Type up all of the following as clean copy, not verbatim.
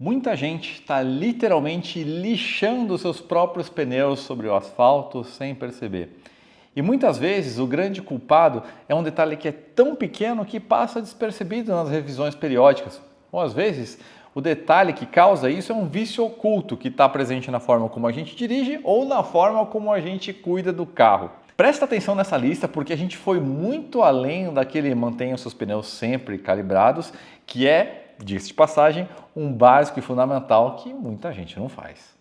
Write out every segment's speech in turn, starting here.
Muita gente está literalmente lixando seus próprios pneus sobre o asfalto sem perceber. E muitas vezes o grande culpado é um detalhe que é tão pequeno que passa despercebido nas revisões periódicas. Ou às vezes o detalhe que causa isso é um vício oculto que está presente na forma como a gente dirige ou na forma como a gente cuida do carro. Presta atenção nessa lista porque a gente foi muito além daquele mantenha os seus pneus sempre calibrados, que é, diga-se de passagem, um básico e fundamental que muita gente não faz.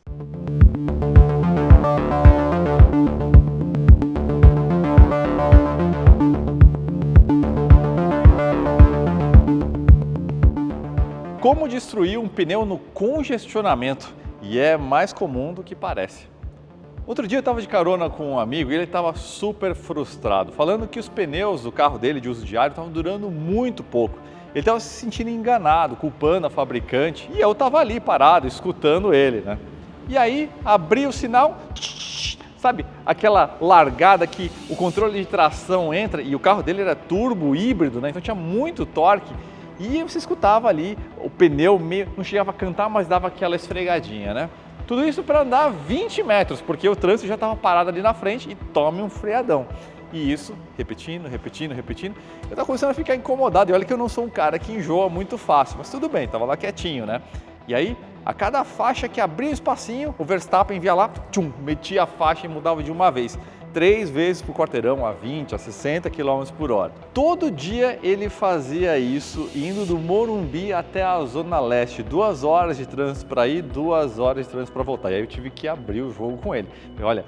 Como destruir um pneu no congestionamento? E é mais comum do que parece. Outro dia eu estava de carona com um amigo e ele estava super frustrado, falando que os pneus do carro dele de uso diário estavam durando muito pouco. Ele estava se sentindo enganado, culpando a fabricante, e eu estava ali parado, escutando ele, né? E aí, abri o sinal, sabe, aquela largada que o controle de tração entra, e o carro dele era turbo híbrido, né? Então tinha muito torque, e você escutava ali o pneu meio, não chegava a cantar, mas dava aquela esfregadinha, né? Tudo isso para andar 20 metros, porque o trânsito já estava parado ali na frente e tome um freadão. E isso, repetindo. Eu estava começando a ficar incomodado. E olha que eu não sou um cara que enjoa muito fácil, mas tudo bem, estava lá quietinho, né? E aí, a cada faixa que abria o espacinho, o Verstappen via lá, metia a faixa e mudava de uma vez. 3 vezes por quarteirão, a 20, a 60 km por hora. Todo dia ele fazia isso, indo do Morumbi até a Zona Leste. 2 horas de trânsito para ir, 2 horas de trânsito para voltar. E aí eu tive que abrir o jogo com ele. E olha,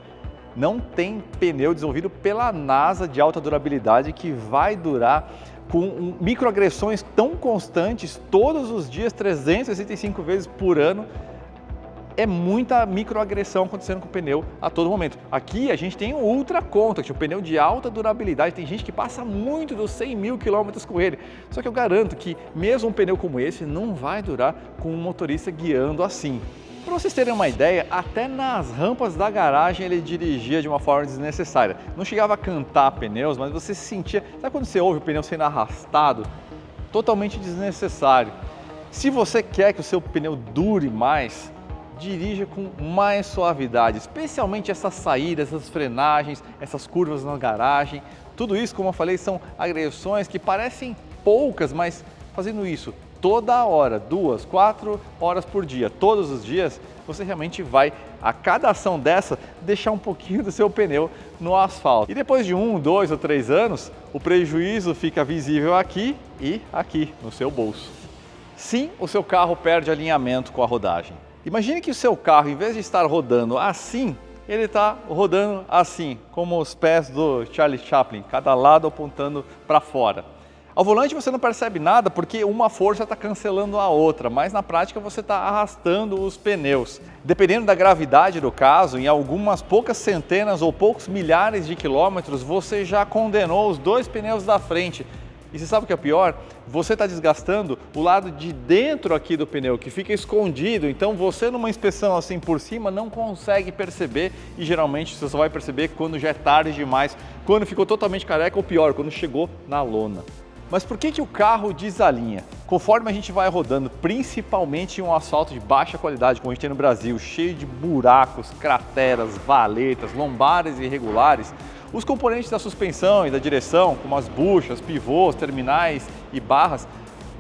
não tem pneu desenvolvido pela NASA de alta durabilidade que vai durar com microagressões tão constantes todos os dias, 365 vezes por ano. É muita microagressão acontecendo com o pneu a todo momento. Aqui a gente tem o Ultra Contact, um pneu de alta durabilidade. Tem gente que passa muito dos 100 mil quilômetros com ele. Só que eu garanto que mesmo um pneu como esse não vai durar com um motorista guiando assim. Para vocês terem uma ideia, até nas rampas da garagem ele dirigia de uma forma desnecessária. Não chegava a cantar pneus, mas você se sentia... Sabe quando você ouve o pneu sendo arrastado? Totalmente desnecessário. Se você quer que o seu pneu dure mais, dirija com mais suavidade, especialmente essas saídas, essas frenagens, essas curvas na garagem. Tudo isso, como eu falei, são agressões que parecem poucas, mas fazendo isso toda hora, 2, 4 horas por dia, todos os dias, você realmente vai, a cada ação dessa, deixar um pouquinho do seu pneu no asfalto. E depois de 1, 2 ou 3 anos, o prejuízo fica visível aqui e aqui no seu bolso. Sim, o seu carro perde alinhamento com a rodagem. Imagine que o seu carro, em vez de estar rodando assim, ele está rodando assim, como os pés do Charlie Chaplin, cada lado apontando para fora. Ao volante você não percebe nada porque uma força está cancelando a outra, mas na prática você está arrastando os pneus. Dependendo da gravidade do caso, em algumas poucas centenas ou poucos milhares de quilômetros, você já condenou os 2 pneus da frente. E você sabe o que é pior? Você está desgastando o lado de dentro aqui do pneu, que fica escondido. Então você numa inspeção assim por cima não consegue perceber e geralmente você só vai perceber quando já é tarde demais, quando ficou totalmente careca ou pior, quando chegou na lona. Mas por que o carro desalinha? Conforme a gente vai rodando, principalmente em um asfalto de baixa qualidade, como a gente tem no Brasil, cheio de buracos, crateras, valetas, lombares irregulares, os componentes da suspensão e da direção, como as buchas, pivôs, terminais e barras,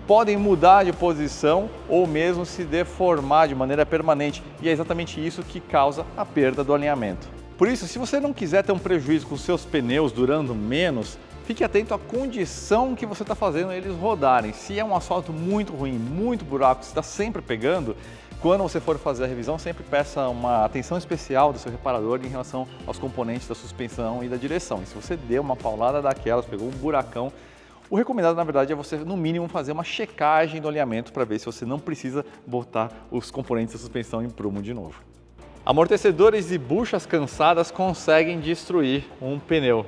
podem mudar de posição ou mesmo se deformar de maneira permanente. E é exatamente isso que causa a perda do alinhamento. Por isso, se você não quiser ter um prejuízo com seus pneus durando menos, fique atento à condição que você está fazendo eles rodarem. Se é um asfalto muito ruim, muito buraco, você está sempre pegando, quando você for fazer a revisão, sempre peça uma atenção especial do seu reparador em relação aos componentes da suspensão e da direção. E se você deu uma paulada daquelas, pegou um buracão, o recomendado, na verdade, é você, no mínimo, fazer uma checagem do alinhamento para ver se você não precisa botar os componentes da suspensão em prumo de novo. Amortecedores e buchas cansadas conseguem destruir um pneu.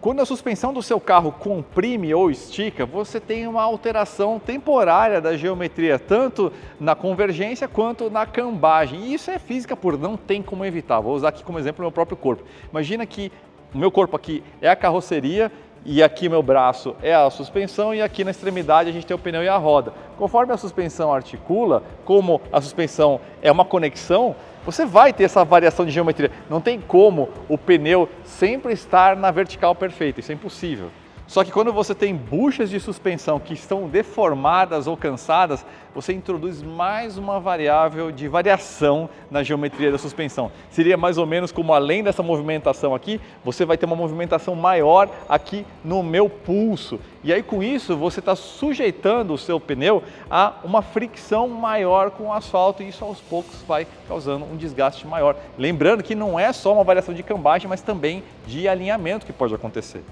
Quando a suspensão do seu carro comprime ou estica, você tem uma alteração temporária da geometria, tanto na convergência quanto na cambagem. E isso é física pura, não tem como evitar. Vou usar aqui como exemplo o meu próprio corpo. Imagina que o meu corpo aqui é a carroceria e aqui meu braço é a suspensão e aqui na extremidade a gente tem o pneu e a roda. Conforme a suspensão articula, como a suspensão é uma conexão, você vai ter essa variação de geometria. Não tem como o pneu sempre estar na vertical perfeita, isso é impossível. Só que quando você tem buchas de suspensão que estão deformadas ou cansadas, você introduz mais uma variável de variação na geometria da suspensão. Seria mais ou menos como, além dessa movimentação aqui, você vai ter uma movimentação maior aqui no meu pulso. E aí com isso você está sujeitando o seu pneu a uma fricção maior com o asfalto e isso aos poucos vai causando um desgaste maior. Lembrando que não é só uma variação de cambagem, mas também de alinhamento que pode acontecer.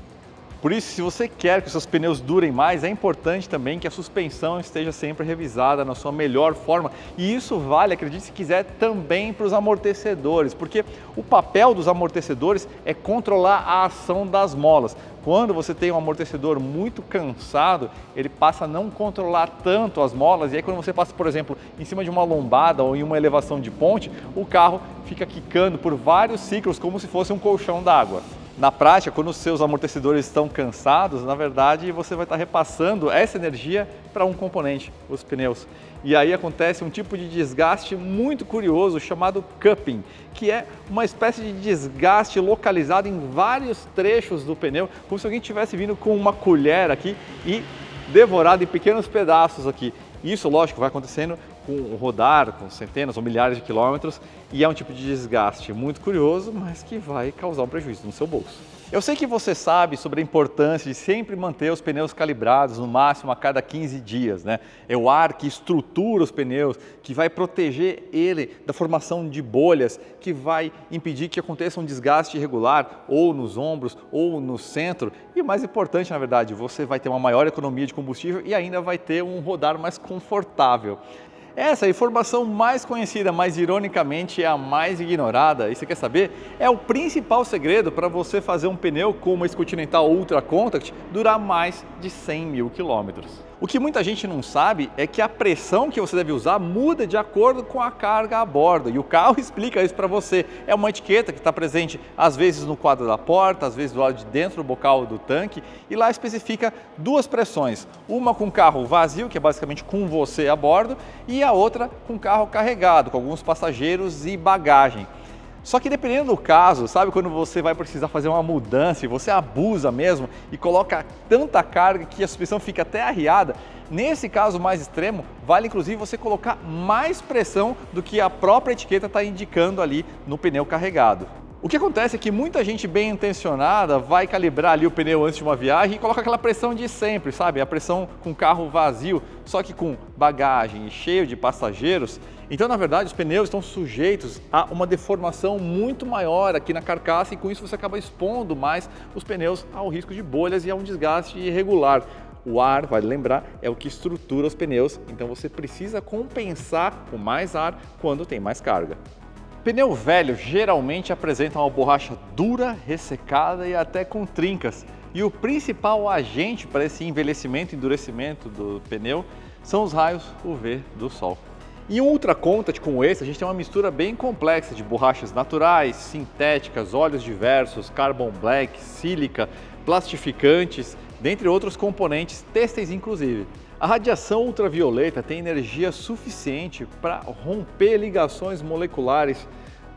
Por isso, se você quer que os seus pneus durem mais, é importante também que a suspensão esteja sempre revisada na sua melhor forma. E isso vale, acredite se quiser, também para os amortecedores, porque o papel dos amortecedores é controlar a ação das molas. Quando você tem um amortecedor muito cansado, ele passa a não controlar tanto as molas e aí quando você passa, por exemplo, em cima de uma lombada ou em uma elevação de ponte, o carro fica quicando por vários ciclos como se fosse um colchão d'água. Na prática, quando os seus amortecedores estão cansados, na verdade você vai estar repassando essa energia para um componente, os pneus. E aí acontece um tipo de desgaste muito curioso chamado cupping, que é uma espécie de desgaste localizado em vários trechos do pneu, como se alguém estivesse vindo com uma colher aqui e devorado em pequenos pedaços aqui. Isso, lógico, vai acontecendo com o rodar, com centenas ou milhares de quilômetros, e é um tipo de desgaste muito curioso, mas que vai causar um prejuízo no seu bolso. Eu sei que você sabe sobre a importância de sempre manter os pneus calibrados no máximo a cada 15 dias, né? É o ar que estrutura os pneus, que vai proteger ele da formação de bolhas, que vai impedir que aconteça um desgaste irregular ou nos ombros ou no centro. E o mais importante, na verdade, você vai ter uma maior economia de combustível e ainda vai ter um rodar mais confortável. Essa informação mais conhecida, mas ironicamente é a mais ignorada, e você quer saber? É o principal segredo para você fazer um pneu como esse Continental Ultra Compact durar mais de 100 mil quilômetros. O que muita gente não sabe é que a pressão que você deve usar muda de acordo com a carga a bordo, e o carro explica isso para você. É uma etiqueta que está presente às vezes no quadro da porta, às vezes do lado de dentro do bocal do tanque, e lá especifica duas pressões, uma com carro vazio, que é basicamente com você a bordo, e a outra com carro carregado, com alguns passageiros e bagagem. Só que dependendo do caso, sabe quando você vai precisar fazer uma mudança e você abusa mesmo e coloca tanta carga que a suspensão fica até arriada, nesse caso mais extremo, vale inclusive você colocar mais pressão do que a própria etiqueta está indicando ali no pneu carregado. O que acontece é que muita gente bem intencionada vai calibrar ali o pneu antes de uma viagem e coloca aquela pressão de sempre, sabe? A pressão com carro vazio, só que com bagagem e cheio de passageiros. Então, na verdade, os pneus estão sujeitos a uma deformação muito maior aqui na carcaça e com isso você acaba expondo mais os pneus ao risco de bolhas e a um desgaste irregular. O ar, vale lembrar, é o que estrutura os pneus, então você precisa compensar com mais ar quando tem mais carga. Pneu velho geralmente apresenta uma borracha dura, ressecada e até com trincas. E o principal agente para esse envelhecimento e endurecimento do pneu são os raios UV do sol. Em um Ultra Compact como esse, a gente tem uma mistura bem complexa de borrachas naturais, sintéticas, óleos diversos, carbon black, sílica, plastificantes, dentre outros componentes têxteis inclusive. A radiação ultravioleta tem energia suficiente para romper ligações moleculares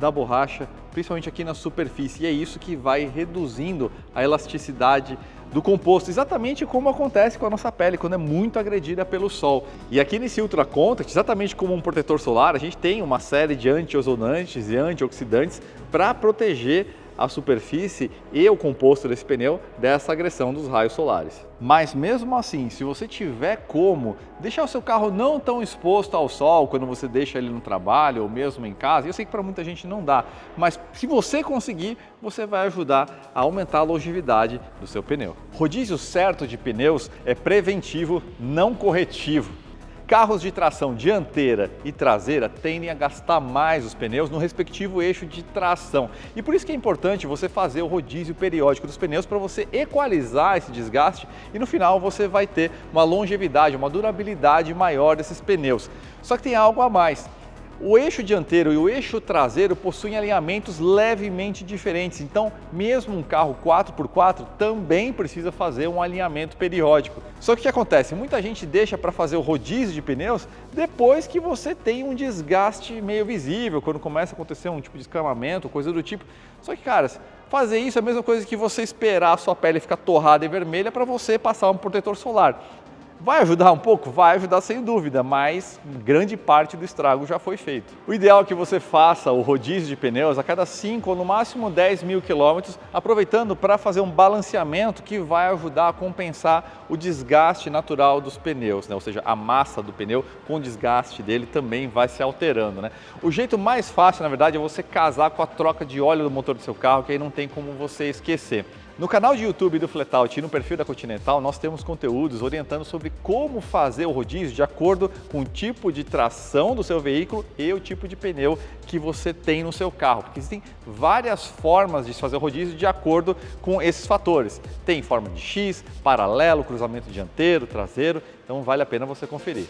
da borracha, principalmente aqui na superfície, e é isso que vai reduzindo a elasticidade do composto, exatamente como acontece com a nossa pele quando é muito agredida pelo sol. E aqui nesse Ultra Compact, exatamente como um protetor solar, a gente tem uma série de anti-ozonantes e antioxidantes para proteger a superfície e o composto desse pneu dessa agressão dos raios solares. Mas mesmo assim, se você tiver como deixar o seu carro não tão exposto ao sol quando você deixa ele no trabalho ou mesmo em casa, eu sei que para muita gente não dá, mas se você conseguir, você vai ajudar a aumentar a longevidade do seu pneu. Rodízio certo de pneus é preventivo, não corretivo. Carros de tração dianteira e traseira tendem a gastar mais os pneus no respectivo eixo de tração. E por isso que é importante você fazer o rodízio periódico dos pneus para você equalizar esse desgaste e no final você vai ter uma longevidade, uma durabilidade maior desses pneus. Só que tem algo a mais. O eixo dianteiro e o eixo traseiro possuem alinhamentos levemente diferentes, então mesmo um carro 4x4 também precisa fazer um alinhamento periódico. Só que o que acontece? Muita gente deixa para fazer o rodízio de pneus depois que você tem um desgaste meio visível, quando começa a acontecer um tipo de escamamento, coisa do tipo. Só que, caras, fazer isso é a mesma coisa que você esperar a sua pele ficar torrada e vermelha para você passar um protetor solar. Vai ajudar um pouco? Vai ajudar sem dúvida, mas grande parte do estrago já foi feito. O ideal é que você faça o rodízio de pneus a cada 5 ou no máximo 10 mil quilômetros, aproveitando para fazer um balanceamento que vai ajudar a compensar o desgaste natural dos pneus, né? Ou seja, a massa do pneu com o desgaste dele também vai se alterando, né? O jeito mais fácil, na verdade, é você casar com a troca de óleo do motor do seu carro, que aí não tem como você esquecer. No canal de YouTube do Flatout e no perfil da Continental, nós temos conteúdos orientando sobre como fazer o rodízio de acordo com o tipo de tração do seu veículo e o tipo de pneu que você tem no seu carro. Porque existem várias formas de fazer o rodízio de acordo com esses fatores. Tem forma de X, paralelo, cruzamento dianteiro, traseiro, então vale a pena você conferir.